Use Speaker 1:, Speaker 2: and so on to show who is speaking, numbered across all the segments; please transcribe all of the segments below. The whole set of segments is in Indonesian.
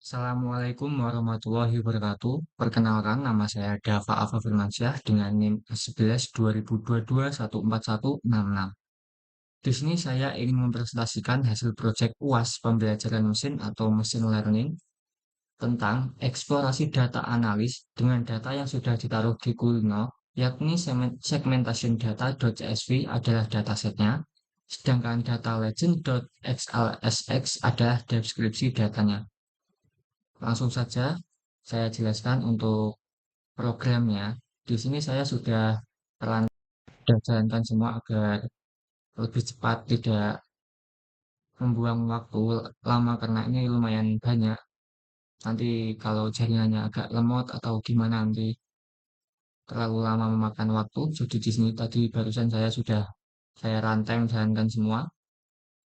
Speaker 1: Assalamualaikum warahmatullahi wabarakatuh. Perkenalkan, nama saya Dava Alfa Firmansyah dengan NIM 11 2022 14166. Di sini saya ingin mempresentasikan hasil proyek UAS pembelajaran mesin atau machine learning tentang eksplorasi data analis dengan data yang sudah ditaruh di Kulino, yakni segmentation data.csv adalah datasetnya, sedangkan data legend.xlsx adalah deskripsi datanya. Langsung saja saya jelaskan untuk programnya. Di sini saya sudah jalankan semua agar lebih cepat, tidak membuang waktu lama karena ini lumayan banyak. Nanti kalau jaringannya agak lemot atau gimana nanti terlalu lama memakan waktu. Jadi di sini tadi barusan saya rantem jalankan semua.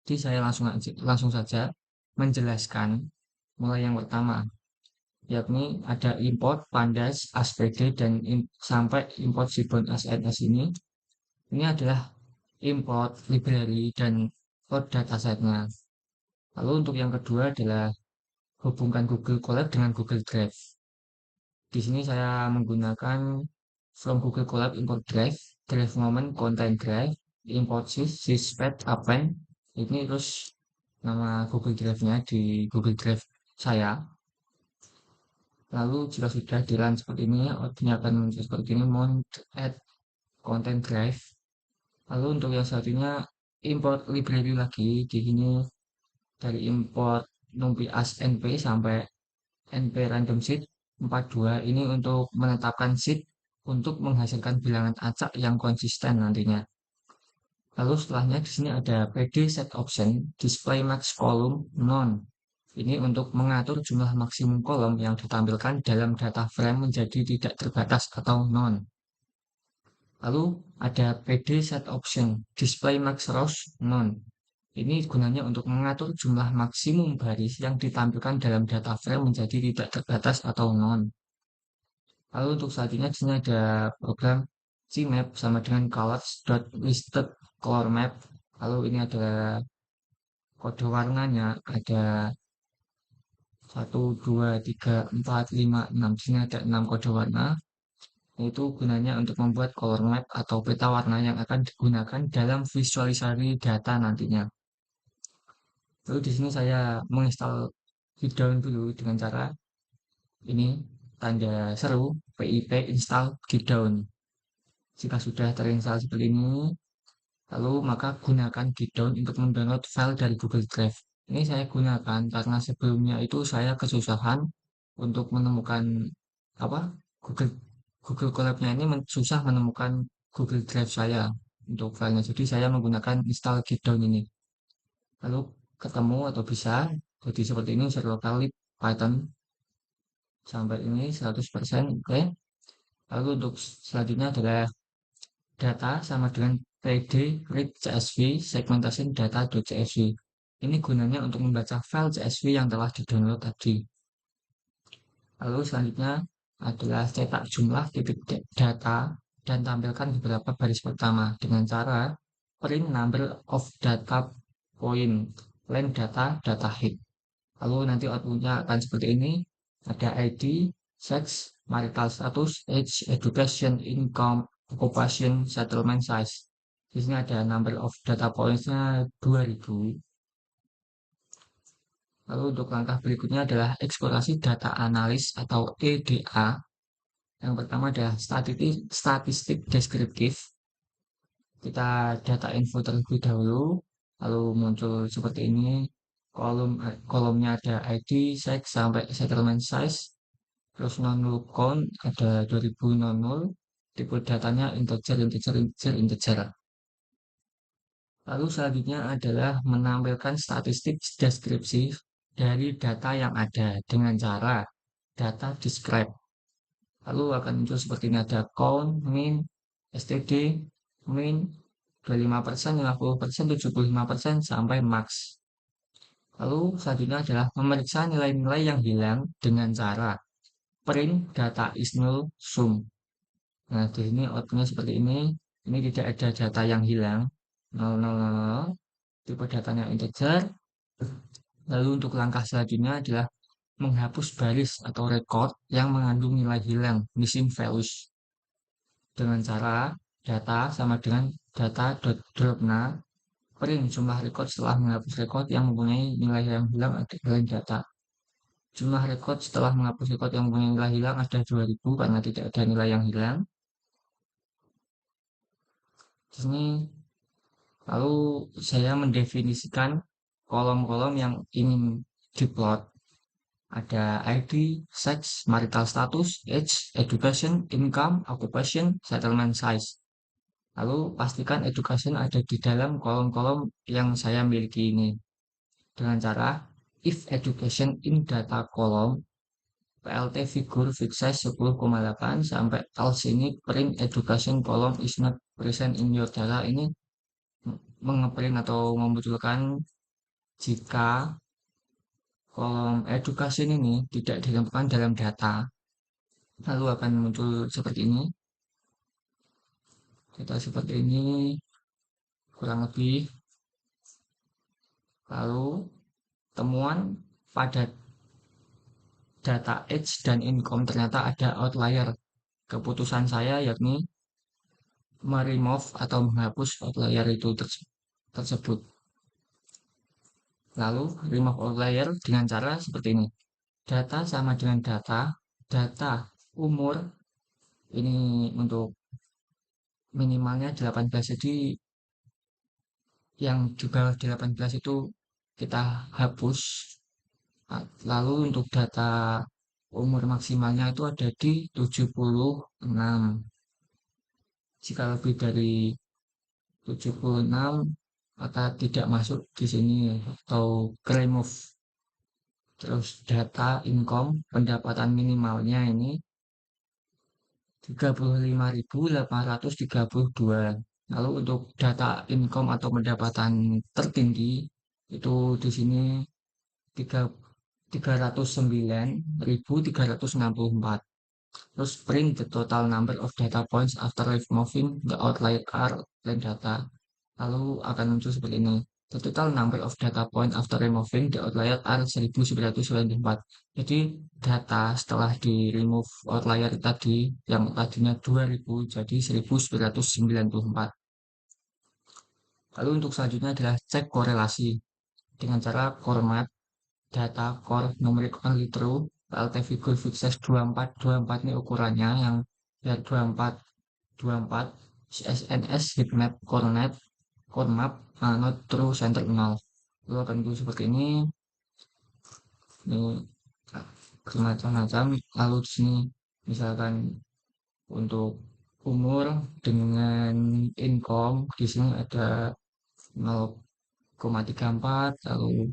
Speaker 1: Jadi saya langsung saja menjelaskan mulai yang pertama, yakni ada import pandas aspd dan sampai import Seaborn ASNS ini. Ini adalah import library dan code datasetnya. Lalu untuk yang kedua adalah hubungkan Google Colab dengan Google Drive. Di sini saya menggunakan from Google Colab import drive, drive moment content drive, import syspad append. Ini terus nama Google Drive-nya di Google Drive saya. Lalu jika sudah di run seperti ini, outputnya akan muncul seperti ini, mount add content drive. Lalu untuk yang selanjutnya, import library lagi. Di sini dari import numpy as np sampai np random seed 42. Ini untuk menetapkan seed untuk menghasilkan bilangan acak yang konsisten nantinya. Lalu setelahnya di sini ada pd set option display max column none. Ini untuk mengatur jumlah maksimum kolom yang ditampilkan dalam data frame menjadi tidak terbatas atau none. Lalu ada pd set option display max rows none. Ini gunanya untuk mengatur jumlah maksimum baris yang ditampilkan dalam data frame menjadi tidak terbatas atau none. Lalu untuk selanjutnya di sini ada program cmap sama dengan colors.listed color map. Lalu ini ada kode warnanya, ada 1, 2, 3, 4, 5, 6. Di sini ada 6 kode warna. Itu gunanya untuk membuat color map atau peta warna yang akan digunakan dalam visualisasi data nantinya. Lalu di sini saya menginstal Gitdown dulu dengan cara ini, tanda seru pip install Gitdown. Jika sudah terinstall seperti ini, lalu maka gunakan Gitdown untuk mendownload file dari Google Drive. Ini saya gunakan karena sebelumnya itu saya kesusahan untuk menemukan apa Google Google Colab-nya ini susah menemukan Google Drive saya untuk filenya. Jadi saya menggunakan install Gitdown ini. Lalu ketemu atau bisa. Jadi seperti ini serlocalib Python sampai ini 100%. Oke. Lalu untuk selanjutnya adalah data sama dengan pd read csv segmentation data.csv. Ini gunanya untuk membaca file csv yang telah di-download tadi. Lalu selanjutnya adalah cetak jumlah titik data dan tampilkan beberapa baris pertama dengan cara print number of data point len data data head. Lalu nanti outputnya akan seperti ini, ada ID, sex, marital status, age, education, income, occupation, settlement size. Di sini ada number of data points-nya 2000. Lalu untuk langkah berikutnya adalah eksplorasi data analis atau EDA. Yang pertama adalah statistik deskriptif. Kita data info terlebih dahulu, lalu muncul seperti ini. Kolomnya ada ID, sex, sampai settlement size. Terus non-null count ada 2000. Tipe datanya integer, integer, integer, integer. Lalu selanjutnya adalah menampilkan statistik deskripsi dari data yang ada dengan cara data describe. Lalu akan muncul seperti ini, ada count, min, std, min, 25%, 50%, 75%, sampai max. Lalu selanjutnya adalah memeriksa nilai-nilai yang hilang dengan cara print data is null sum. Nah, di sini outputnya seperti ini. Ini tidak ada data yang hilang. 000, tipe datanya integer. Lalu untuk langkah selanjutnya adalah menghapus baris atau record yang mengandung nilai hilang, missing values, dengan cara data sama dengan data.dropna print jumlah record setelah menghapus record yang mempunyai nilai yang hilang ada dalam data. Jumlah record setelah menghapus record yang mempunyai nilai hilang ada 2000 karena tidak ada nilai yang hilang. Di sini lalu saya mendefinisikan kolom-kolom yang ingin diplot. Ada ID, sex, marital status, age, education, income, occupation, settlement size. Lalu pastikan education ada di dalam kolom-kolom yang saya miliki ini. Dengan cara if education in data column PLT figure fixed size 10,8 sampai else ini print education column is not present in your data ini mengeprint atau memunculkan jika kolom education ini tidak ditemukan dalam data. Lalu akan muncul seperti ini. Data seperti ini kurang lebih. Lalu temuan pada data age dan income ternyata ada outlier. Keputusan saya yakni meremove atau menghapus outlier itu tersebut. Lalu remove outlier dengan cara seperti ini. Data sama dengan data umur ini untuk minimalnya 18, jadi yang di bawah 18 itu kita hapus. Lalu untuk data umur maksimalnya itu ada di 76. Jika lebih dari 76 maka tidak masuk di sini atau remove. Terus data income pendapatan minimalnya ini 35.832. Lalu untuk data income atau pendapatan tertinggi itu di sini 309.364. Terus print the total number of data points after removing the outlier dan data. Lalu akan muncul seperti ini. The total number of data point after removing the outlier are 1994. Jadi data setelah di remove outlier tadi yang tadinya 2000 jadi 1994. Lalu untuk selanjutnya adalah cek korelasi dengan cara format data core numeric only true PLT figure fixed 24 ini ukurannya yang ya 24 CSNS heatmap coordinate core map not true center 0. Lalu akan itu seperti ini bermacam-macam. Lalu di sini misalkan untuk umur dengan income di sini ada 0,34, lalu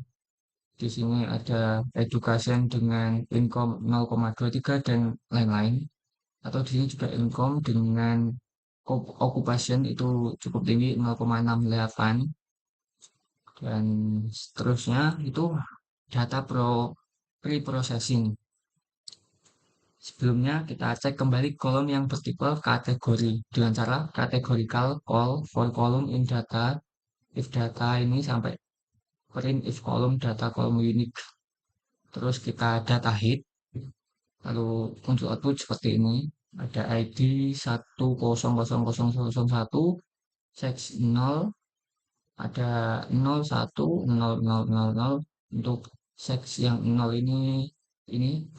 Speaker 1: di sini ada education dengan income 0,23 dan lain-lain. Atau di sini juga income dengan occupation itu cukup tinggi 0,68 dan seterusnya itu data pre-processing. Sebelumnya kita cek kembali kolom yang bertipe kategori dengan cara categorical call for column in data if data ini sampai print if column data column unique. Terus kita data hit lalu muncul output seperti ini. Ada ID 1000001 sex 0, ada 010000 untuk seks yang 0 ini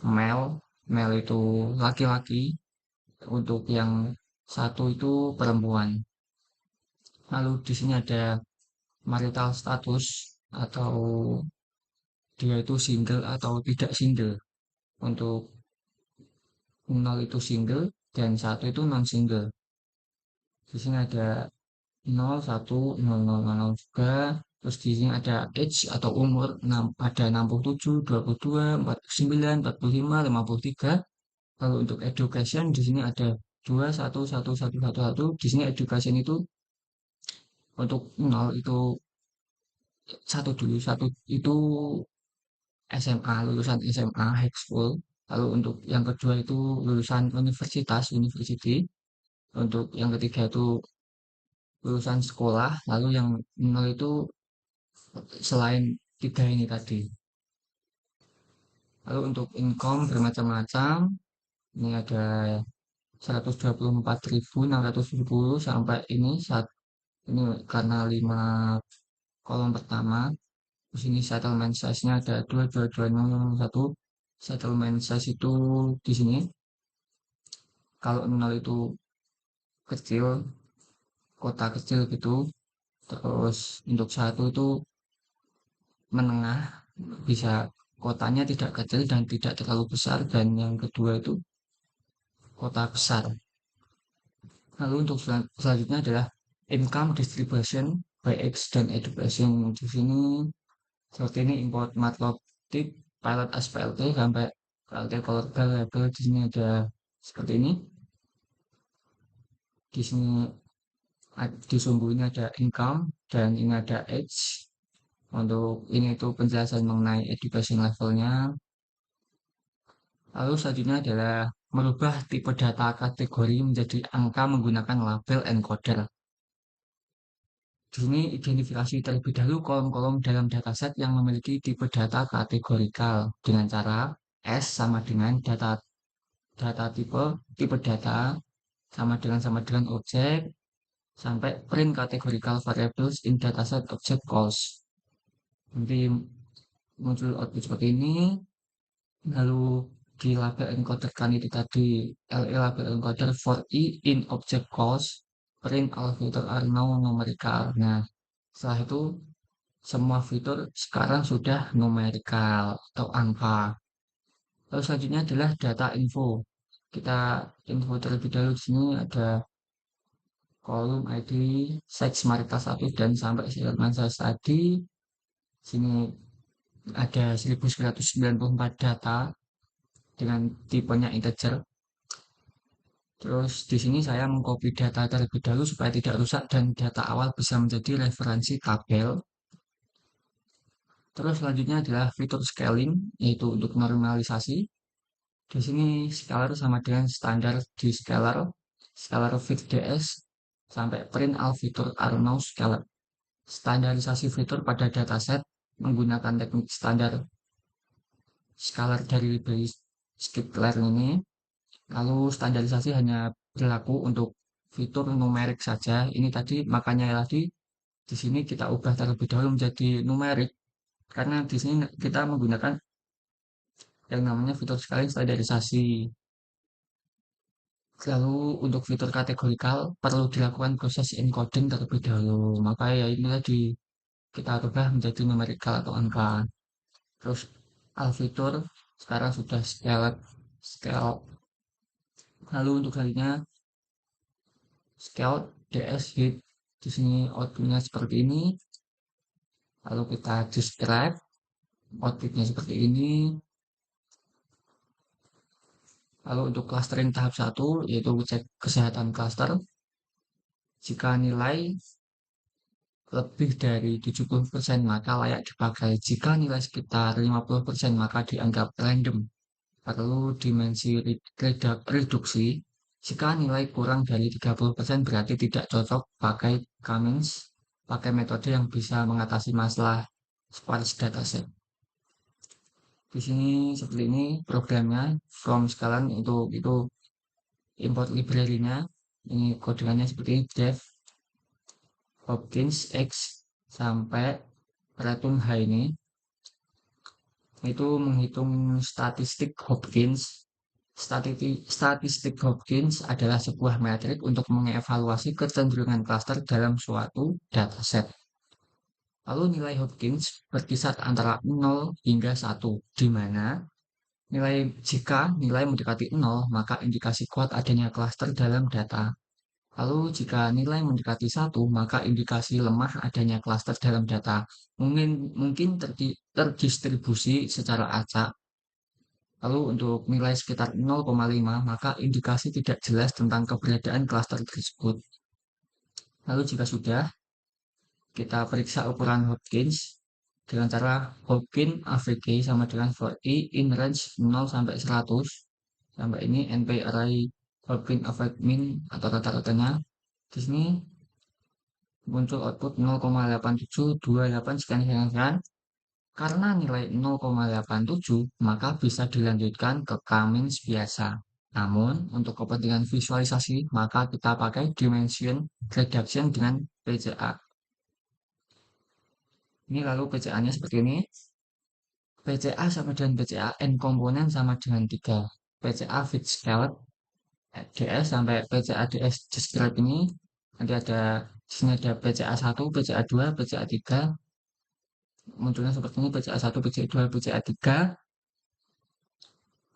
Speaker 1: male, male itu laki-laki, untuk yang satu itu perempuan. Lalu di sini ada marital status atau dia itu single atau tidak single. Untuk 0 itu single dan satu itu non single. Di sini ada 0, 1, 0, 0, 0 juga. Terus di sini ada age atau umur ada 67, 22, 49, 45, 53. Lalu untuk education di sini ada 2, 1, 1, 1, 1, 1. Di sini education itu untuk 0 itu satu dulu, satu itu SMA, lulusan SMA high school. Lalu untuk yang kedua itu lulusan universitas, university. Untuk yang ketiga itu lulusan sekolah. Lalu yang 0 itu selain tiga ini tadi. Lalu untuk income bermacam-macam. Ini ada 124.670 sampai ini karena 5 kolom pertama. Di sini settlement size-nya ada 222.001. Settlement size itu di sini kalau 0 itu kecil, kota kecil gitu. Terus untuk satu itu menengah, bisa kotanya tidak kecil dan tidak terlalu besar, dan yang kedua itu kota besar. Lalu untuk selanjutnya adalah income distribution by age dan education. Di sini seperti ini import matlob tip pilot SPLT sampai PLT keluarga label. Di sini ada seperti ini. Di sini di sumbu ini ada income dan ini ada age. Untuk ini itu penjelasan mengenai education levelnya. Lalu selanjutnya adalah merubah tipe data kategori menjadi angka menggunakan label encoder. Di sini identifikasi terlebih dahulu kolom-kolom dalam dataset yang memiliki tipe data kategorikal dengan cara S sama dengan data tipe data sama dengan objek sampai print categorical variables in dataset object calls. Nanti muncul output seperti ini. Lalu di label encoder kan itu tadi LE label encoder for I in object calls print all filter are now numerical. Nah, setelah itu semua fitur sekarang sudah numerikal atau angka. Lalu selanjutnya adalah data info. Kita info terlebih dahulu. Di sini ada kolom ID, sex marital 1 dan sampai settlement size tadi. Sini ada 1994 data dengan tipenya integer. Terus di sini saya mengcopy data terlebih dahulu supaya tidak rusak dan data awal bisa menjadi referensi tabel. Terus selanjutnya adalah fitur scaling, yaitu untuk normalisasi. Di sini scalar sama dengan standar di scalar, scalar fit ds sampai print all fitur are now scalar. Standarisasi fitur pada dataset menggunakan teknik standar scalar dari library skiplearn ini. Lalu standarisasi hanya berlaku untuk fitur numerik saja. Ini tadi makanya tadi di sini kita ubah terlebih dahulu menjadi numerik karena di sini kita menggunakan yang namanya fitur scaling standarisasi. Lalu untuk fitur kategorikal perlu dilakukan proses encoding terlebih dahulu. Maka ya ini tadi kita ubah menjadi numerikal atau angka. Terus all fitur sekarang sudah scale. Lalu untuk selanjutnya scale ds hit. Di sini outputnya seperti ini. Lalu kita describe outputnya seperti ini. Lalu untuk clustering tahap 1 yaitu cek kesehatan cluster. Jika nilai lebih dari 70% maka layak dipakai. Jika nilai sekitar 50% maka dianggap random. Perlu dimensi reduksi. Jika nilai kurang dari 30% berarti tidak cocok pakai Cummins, pakai metode yang bisa mengatasi masalah sparse dataset. Di sini seperti ini programnya from scalan itu import library-nya. Ini kodenya seperti ini, dev Hopkins X sampai return H ini itu menghitung statistik Hopkins. Statistik Hopkins adalah sebuah metrik untuk mengevaluasi kecenderungan klaster dalam suatu dataset. Lalu nilai Hopkins berkisar antara 0 hingga 1, di mana jika nilai mendekati 0, maka indikasi kuat adanya klaster dalam data. Lalu jika nilai mendekati 1, maka indikasi lemah adanya klaster dalam data. Mungkin terdistribusi secara acak. Lalu untuk nilai sekitar 0,5, maka indikasi tidak jelas tentang keberadaan klaster tersebut. Lalu jika sudah, kita periksa ukuran Hopkins dengan cara Hopkins AVG sama dengan for I in range 0 sampai 100. Sampai ini NP array Hopkins AVG min atau rata-ratanya. Di sini muncul output 0,8728 sekian. Karena nilai 0,87, maka bisa dilanjutkan ke K- biasa. Namun, untuk kepentingan visualisasi, maka kita pakai dimension reduction dengan PCA. Ini lalu PCA-nya seperti ini. PCA sama dengan PCA, N komponen sama dengan 3. PCA fixed scale DS sampai PCA DS discrete ini. Nanti ada, di sini ada PCA 1, PCA 2, PCA 3. Munculnya seperti ini, PCA 1, PCA 2, PCA 3.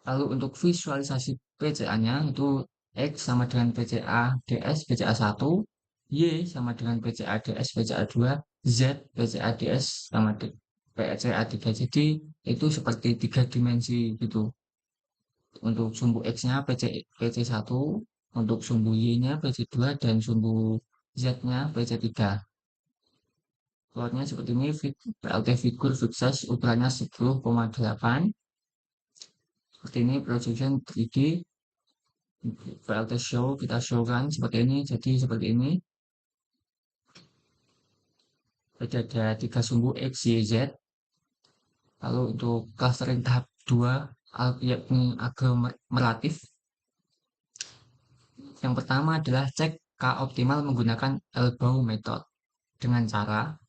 Speaker 1: Lalu untuk visualisasi PCA-nya itu X sama dengan PCA DS PCA 1, Y sama dengan PCA DS PCA 2, Z PCA DS sama PCA 3. Jadi itu seperti tiga dimensi gitu. Untuk sumbu X-nya PC1, untuk sumbu Y-nya PC2, dan sumbu Z-nya PC3. Plotnya seperti ini, PLT figur sukses ukurannya 10,8. Seperti ini projection 3D. VLT show kita show kan seperti ini, jadi seperti ini. Ada tiga sumbu X, Y, Z. Lalu untuk clustering tahap 2 yakni aglomeratif. Yang pertama adalah cek K optimal menggunakan elbow method dengan cara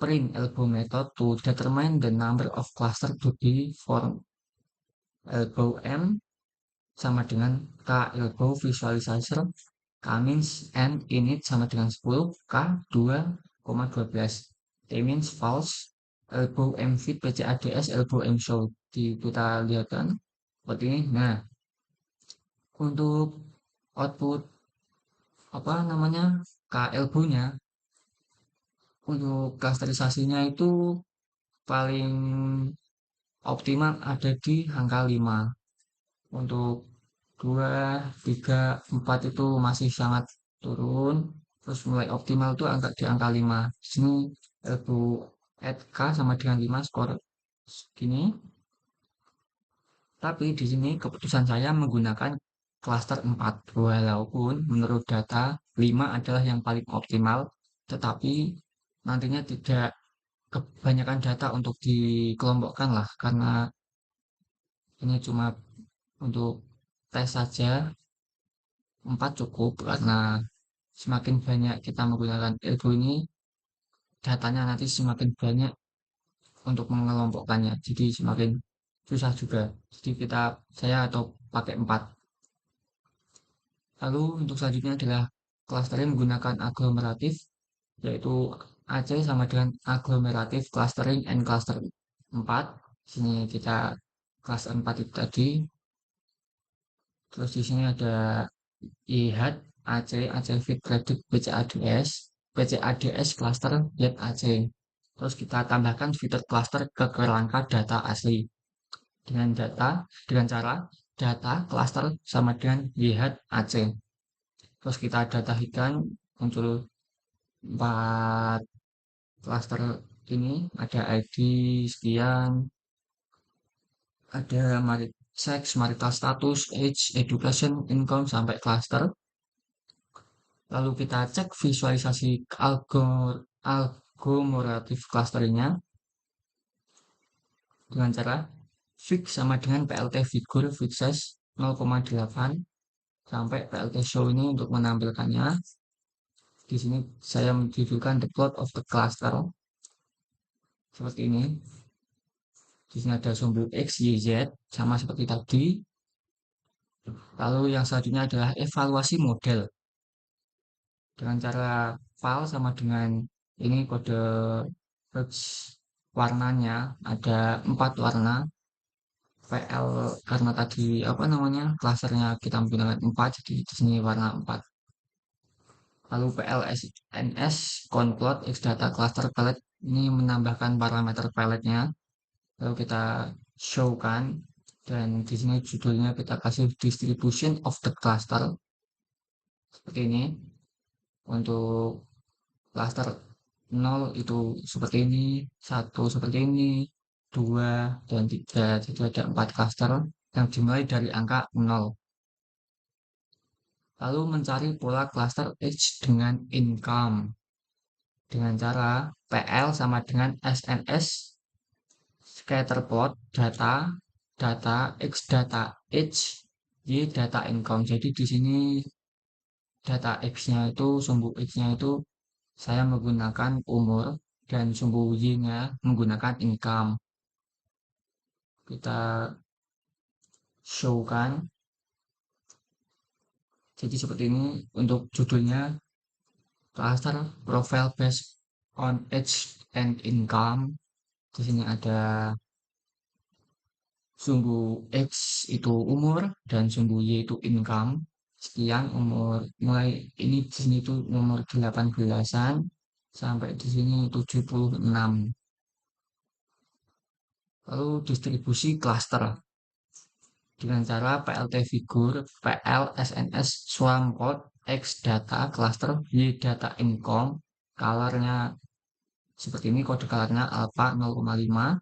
Speaker 1: print elbow method to determine the number of cluster to be formed. Elbow M sama dengan K elbow visualizer K means and init sama dengan 10, K 2,12. T means false, elbow M fit PCADS, elbow M show. Kita lihat kan seperti ini. Nah, untuk output apa namanya K elbow-nya, untuk klasterisasinya itu paling optimal ada di angka 5. Untuk 2, 3, 4 itu masih sangat turun. Terus mulai optimal itu di angka 5. Di sini elbow at K sama dengan 5 skor segini. Tapi di sini keputusan saya menggunakan cluster 4. Walaupun menurut data 5 adalah yang paling optimal, tetapi nantinya tidak kebanyakan data untuk dikelompokkan lah, karena ini cuma untuk tes saja. 4 cukup karena semakin banyak kita menggunakan ilmu ini, datanya nanti semakin banyak untuk mengelompokkannya. Jadi semakin susah juga. Jadi saya atau pakai 4. Lalu untuk selanjutnya adalah clustering menggunakan aglomeratif, yaitu AC sama dengan aglomeratif clustering and cluster 4. Sini kita cluster 4 itu tadi. Terus di sini ada IH, AC, AC fit predict PCADS, PCADS cluster get AC. Terus kita tambahkan fitur cluster ke kerangka data asli dengan cara data cluster sama dengan YH AC. Terus kita datakan muncul 4 cluster ini, ada ID sekian, ada sex, marital status, age, education, income sampai cluster. Lalu kita cek visualisasi aglomeratif clusternya dengan cara fix sama dengan PLT figur fixes 0,8 sampai PLT show ini untuk menampilkannya. Di sini saya menunjukkan the plot of the cluster seperti ini. Di sini ada sumbu X, Y, Z sama seperti tadi. Lalu yang selanjutnya adalah evaluasi model dengan cara file sama dengan ini kode Hertz. Warnanya ada 4 warna. PL karena tadi apa namanya klasernya kita menggunakan 4, jadi di sini warna 4. Lalu PLSNS conplot X data cluster palette ini menambahkan parameter palette-nya. Lalu kita show kan, dan di sini judulnya kita kasih distribution of the cluster seperti ini. Untuk cluster 0 itu seperti ini, 1 seperti ini, 2 dan 3. Jadi ada 4 cluster yang dimulai dari angka 0. Lalu mencari pola cluster H dengan income dengan cara PL sama dengan SNS scatterplot data, data X data age, Y data income. Jadi di sini data X-nya itu, sumbu X-nya itu saya menggunakan umur dan sumbu Y-nya menggunakan income. Kita show kan. Jadi seperti ini untuk judulnya cluster profile based on age and income. Di sini ada sumbu X itu umur dan sumbu Y itu income. Sekian umur mulai ini di sini itu nomor 18-an sampai di sini 76. Lalu distribusi cluster dengan cara PLT figur, PL SNS swarm code, X data cluster, Y data income, colornya seperti ini, kode colornya alpha 0,5.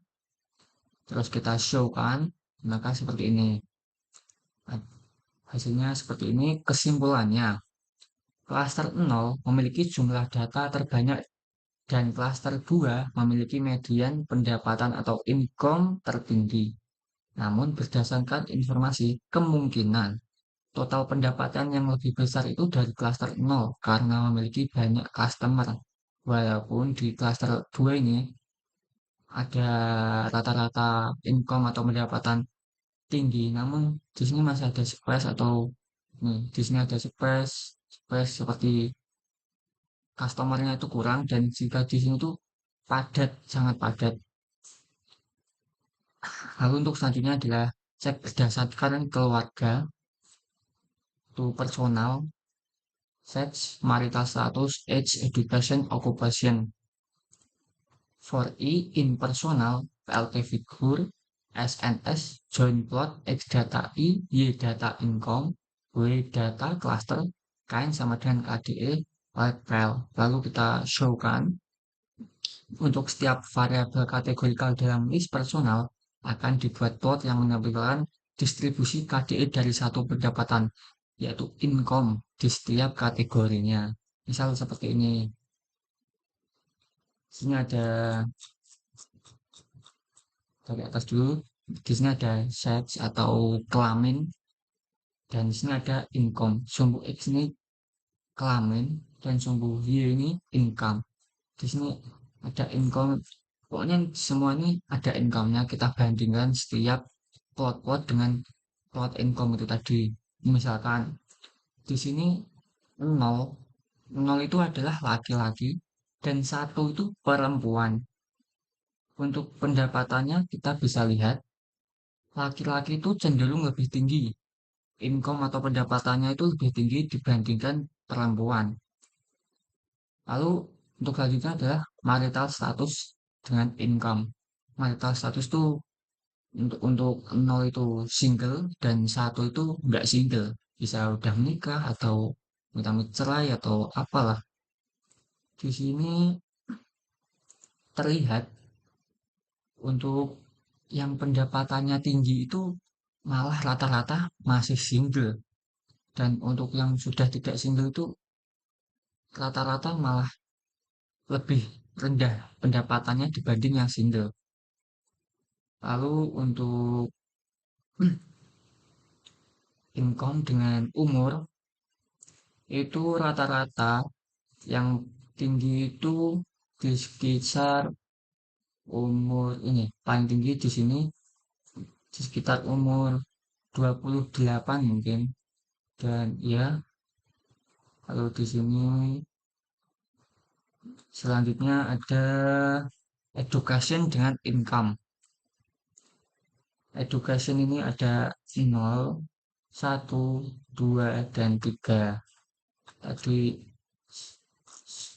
Speaker 1: Terus kita show kan, maka seperti ini. Hasilnya seperti ini. Kesimpulannya, klaster 0 memiliki jumlah data terbanyak dan klaster 2 memiliki median pendapatan atau income tertinggi. Namun berdasarkan informasi, kemungkinan total pendapatan yang lebih besar itu dari klaster 0 karena memiliki banyak customer. Walaupun di klaster 2 ini ada rata-rata income atau pendapatan tinggi, namun di sini masih ada space atau nih, di sini ada space seperti customernya itu kurang dan jika di sini tuh padat, sangat padat. Lalu untuk selanjutnya adalah cek berdasarkan keluarga, itu personal, sex, marital status, age, education, occupation. For I in personal, PLT figur, SNS, join plot, X data I, Y data income, W data cluster, kain sama dengan KDE, file. Lalu kita show kan, untuk setiap variabel kategorikal dalam list personal akan dibuat plot yang menampilkan distribusi KDE dari satu pendapatan, yaitu income di setiap kategorinya. Misal seperti ini. Sini ada dari atas dulu. Di sini ada sex atau kelamin dan di sini ada income. Sumbu X ini kelamin dan sumbu Y ini income. Di sini ada income. Pokoknya semua ini ada income-nya. Kita bandingkan setiap plot-plot dengan plot income itu tadi. Misalkan di sini 0, 0 itu adalah laki-laki dan 1 itu perempuan. Untuk pendapatannya kita bisa lihat laki-laki itu cenderung lebih tinggi. Income atau pendapatannya itu lebih tinggi dibandingkan perempuan. Lalu untuk selanjutnya adalah marital status dengan income. Marital status itu untuk 0 itu single dan 1 itu enggak single. Bisa udah menikah atau minta cerai atau apalah. Di sini terlihat untuk yang pendapatannya tinggi itu malah rata-rata masih single. Dan untuk yang sudah tidak single itu rata-rata malah lebih rendah pendapatannya dibanding yang single. Lalu untuk income dengan umur itu rata-rata yang tinggi itu di sekitar umur ini paling tinggi di sini di sekitar umur 28 mungkin dan ya kalau di sini selanjutnya ada education dengan income. Education ini ada 0, 1, 2, dan 3. Tadi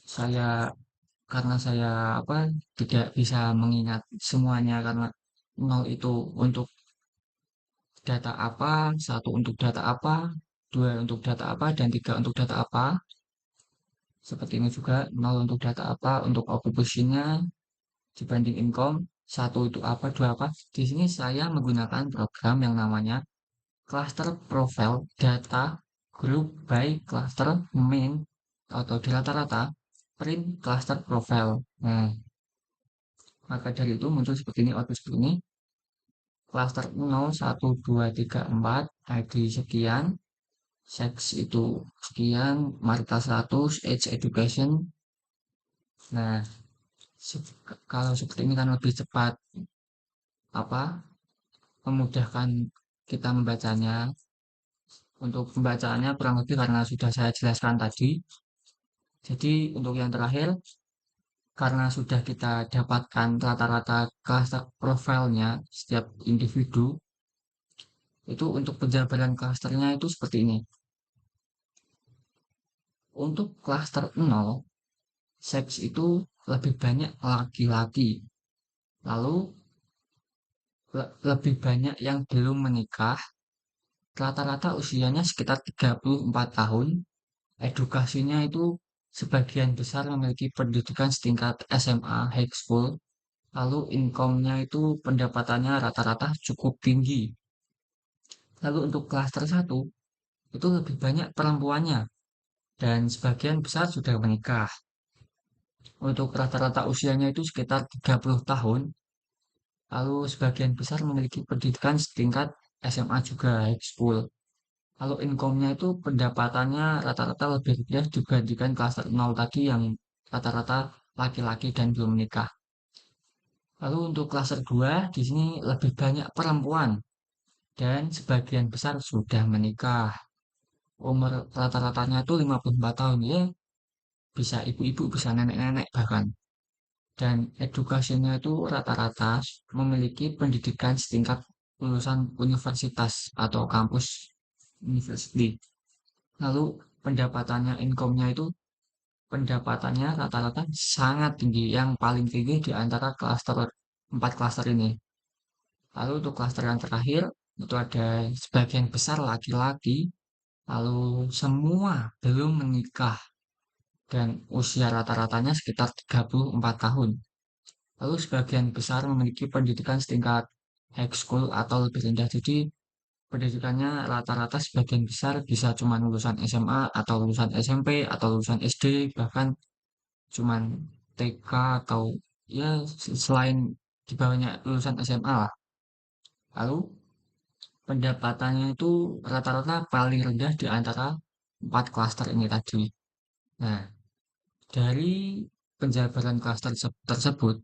Speaker 1: saya karena saya tidak bisa mengingat semuanya karena 0 itu untuk data apa, 1 untuk data apa, 2 untuk data apa, dan 3 untuk data apa. Seperti ini juga 0 untuk data apa, untuk occupation-nya dibanding income, 1 itu apa, 2 apa. Di sini saya menggunakan program yang namanya cluster profile data group by cluster main atau di rata-rata print cluster profile. Nah, Maka dari itu muncul seperti ini, output seperti ini. Klaster 0, 1, 2, 3, 4, ID sekian, seks itu sekian, marital status, age education. Nah, kalau seperti ini kan lebih cepat apa memudahkan kita membacanya. Untuk pembacaannya kurang lebih karena sudah saya jelaskan tadi. Jadi untuk yang terakhir, karena sudah kita dapatkan rata-rata cluster profilnya setiap individu, itu untuk penjabaran klasternya itu seperti ini. Untuk klaster 0, seks itu lebih banyak laki-laki. Lalu lebih banyak yang belum menikah, rata-rata usianya sekitar 34 tahun. Edukasinya itu sebagian besar memiliki pendidikan setingkat SMA, high school. Lalu income-nya itu pendapatannya rata-rata cukup tinggi. Lalu untuk klaster 1, itu lebih banyak perempuannya dan sebagian besar sudah menikah. Untuk rata-rata usianya itu sekitar 30 tahun. Lalu sebagian besar memiliki pendidikan setingkat SMA juga, high school. Lalu income-nya itu pendapatannya rata-rata lebih rendah dibandingkan klaster 0 tadi yang rata-rata laki-laki dan belum menikah. Lalu untuk klaster 2 di sini lebih banyak perempuan dan sebagian besar sudah menikah. Umur rata-ratanya itu 54 tahun ya, bisa ibu-ibu, bisa nenek-nenek bahkan. Dan edukasinya itu rata-rata memiliki pendidikan setingkat lulusan universitas atau kampus university. Lalu pendapatannya, income-nya itu pendapatannya rata-rata sangat tinggi, yang paling tinggi di antara klaster 4 klaster ini. Lalu untuk klaster yang terakhir, itu ada sebagian besar laki-laki, lalu semua belum menikah, dan usia rata-ratanya sekitar 34 tahun. Lalu sebagian besar memiliki pendidikan setingkat high school atau lebih rendah. Jadi pendidikannya rata-rata sebagian besar bisa cuma lulusan SMA atau lulusan SMP atau lulusan SD, bahkan cuman TK atau ya selain di bawahnya lulusan SMA lah. Lalu pendapatannya itu rata-rata paling rendah di antara 4 klaster ini tadi. Nah, dari penjabaran klaster tersebut,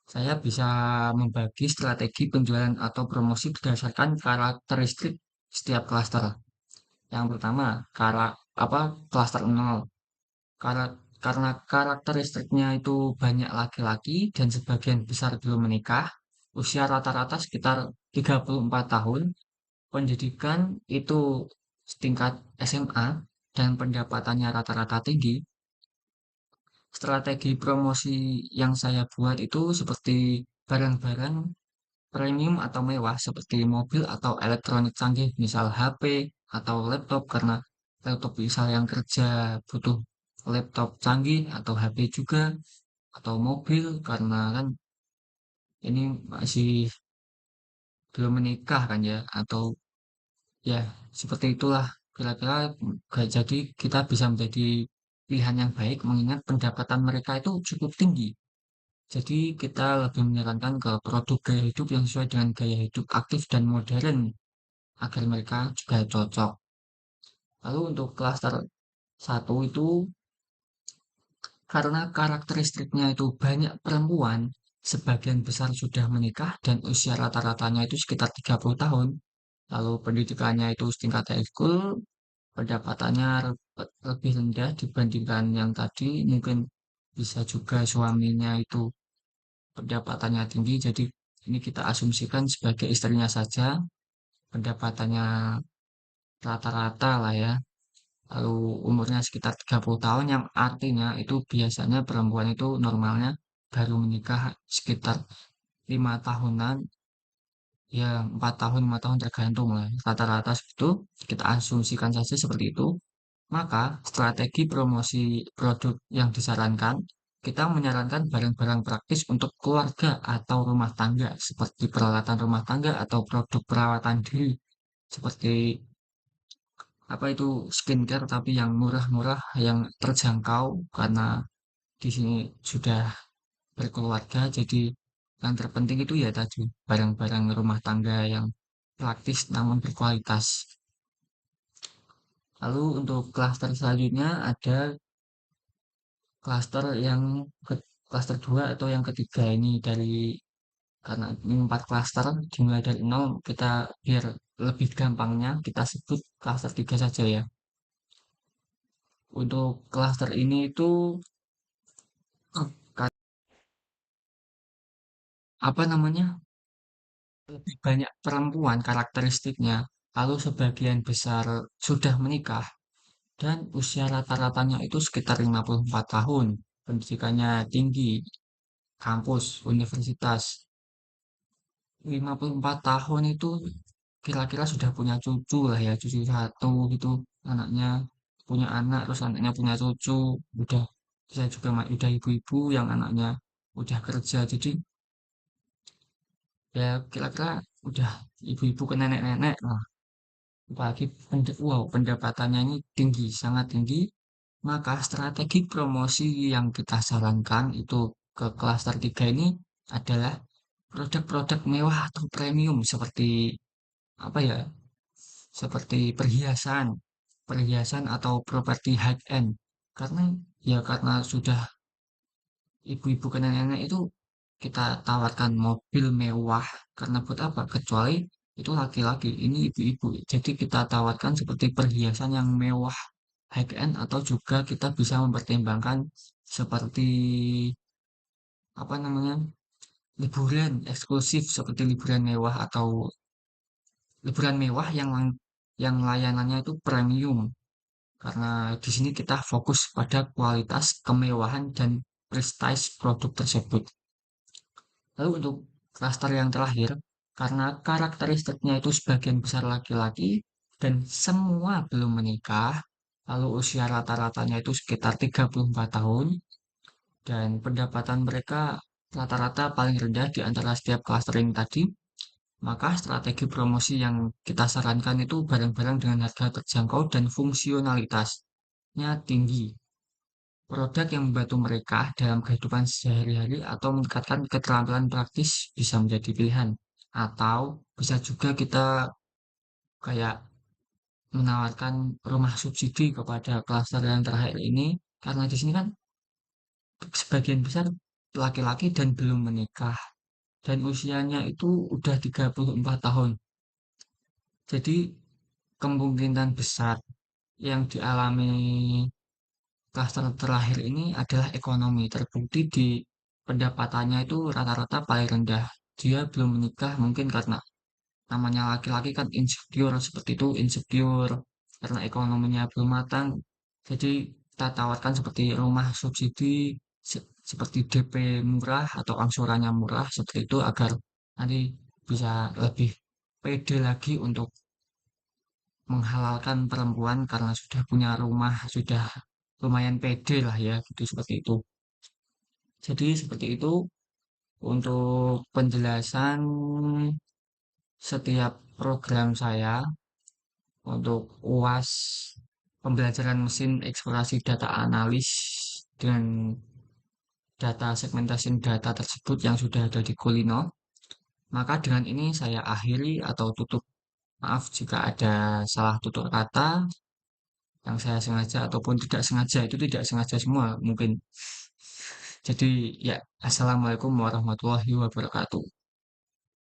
Speaker 1: saya bisa membagi strategi penjualan atau promosi berdasarkan karakteristik setiap klaster. Yang pertama, klaster 0. Karena karakteristiknya itu banyak laki-laki dan sebagian besar belum menikah, usia rata-rata sekitar 34 tahun, pendidikan itu setingkat SMA, dan pendapatannya rata-rata tinggi. Strategi promosi yang saya buat itu seperti barang-barang premium atau mewah seperti mobil atau elektronik canggih, misal HP atau laptop, karena laptop misal yang kerja butuh laptop canggih atau HP juga, atau mobil karena kan ini masih belum menikah kan ya, atau ya seperti itulah kira-kira. Jadi kita bisa menjadi pilihan yang baik mengingat pendapatan mereka itu cukup tinggi. Jadi kita lebih menyarankan ke produk gaya hidup yang sesuai dengan gaya hidup aktif dan modern agar mereka juga cocok. Lalu untuk klaster 1 itu karena karakteristiknya itu banyak perempuan, sebagian besar sudah menikah dan usia rata-ratanya itu sekitar 30 tahun. Lalu pendidikannya itu setingkat high school, pendapatannya lebih rendah dibandingkan yang tadi, mungkin bisa juga suaminya itu pendapatannya tinggi, jadi ini kita asumsikan sebagai istrinya saja, pendapatannya rata-rata lah ya. Lalu umurnya sekitar 30 tahun, yang artinya itu biasanya perempuan itu normalnya baru menikah sekitar 5 tahunan, ya 4 tahun, 5 tahun tergantung lah. Rata-rata itu kita asumsikan saja seperti itu. Maka strategi promosi produk yang disarankan, kita menyarankan barang-barang praktis untuk keluarga atau rumah tangga seperti peralatan rumah tangga atau produk perawatan diri seperti skincare tapi yang murah-murah, yang terjangkau karena di sini sudah berkeluarga. Jadi yang terpenting itu ya tadi barang-barang rumah tangga yang praktis namun berkualitas. Lalu untuk klaster selanjutnya ada klaster yang klaster 2 atau yang ketiga ini dari karena ini 4 klaster dimulai dari nol kita biar lebih gampangnya kita sebut klaster 3 saja ya. Untuk klaster ini itu eh, apa namanya? Lebih banyak perempuan karakteristiknya, lalu sebagian besar sudah menikah dan usia rata-ratanya itu sekitar 54 tahun. Pendidikannya tinggi, kampus, universitas. 54 tahun itu kira-kira sudah punya cucu lah ya, cucu satu gitu, anaknya punya anak, terus anaknya punya cucu, udah bisa juga udah ibu-ibu yang anaknya udah kerja, jadi ya kira-kira udah ibu-ibu ke nenek-nenek. Nah, apalagi wow, pendapatannya ini tinggi, sangat tinggi, maka strategi promosi yang kita sarankan itu ke klaster 3 ini adalah produk-produk mewah atau premium seperti apa ya? Seperti perhiasan, perhiasan atau properti high end. Karena ya karena sudah ibu-ibu ke nenek-nenek itu kita tawarkan mobil mewah karena buat apa? Kecuali itu laki-laki, ini ibu-ibu. Jadi kita tawarkan seperti perhiasan yang mewah high end atau juga kita bisa mempertimbangkan seperti apa namanya? Liburan eksklusif seperti liburan mewah atau liburan mewah yang layanannya itu premium. Karena di sini kita fokus pada kualitas, kemewahan, dan prestige produk tersebut. Lalu untuk klaster yang terakhir, karena karakteristiknya itu sebagian besar laki-laki dan semua belum menikah, lalu usia rata-ratanya itu sekitar 34 tahun, dan pendapatan mereka rata-rata paling rendah di antara setiap klaster ini tadi, maka strategi promosi yang kita sarankan itu barang-barang dengan harga terjangkau dan fungsionalitasnya tinggi. Produk yang membantu mereka dalam kehidupan sehari-hari atau meningkatkan keterampilan praktis bisa menjadi pilihan. Atau bisa juga kita kayak menawarkan rumah subsidi kepada klaster yang terakhir ini karena di sini kan sebagian besar laki-laki dan belum menikah dan usianya itu udah 34 tahun. Jadi kemungkinan besar yang dialami klaster terakhir ini adalah ekonomi. Terbukti di pendapatannya itu rata-rata paling rendah. Dia belum menikah mungkin karena namanya laki-laki kan insecure seperti itu, insecure karena ekonominya belum matang. Jadi kita tawarkan seperti rumah subsidi, seperti DP murah atau angsurannya murah seperti itu agar nanti bisa lebih pede lagi untuk menghalalkan perempuan karena sudah punya rumah, sudah lumayan pede lah ya, gitu seperti itu. Jadi seperti itu untuk penjelasan setiap program saya untuk UAS pembelajaran mesin eksplorasi data analis dengan data segmentasi data tersebut yang sudah ada di Kulino. Maka dengan ini saya akhiri atau tutup. Maaf jika ada salah tutur kata yang saya sengaja ataupun tidak sengaja, itu tidak sengaja semua mungkin. Jadi ya, assalamualaikum warahmatullahi wabarakatuh.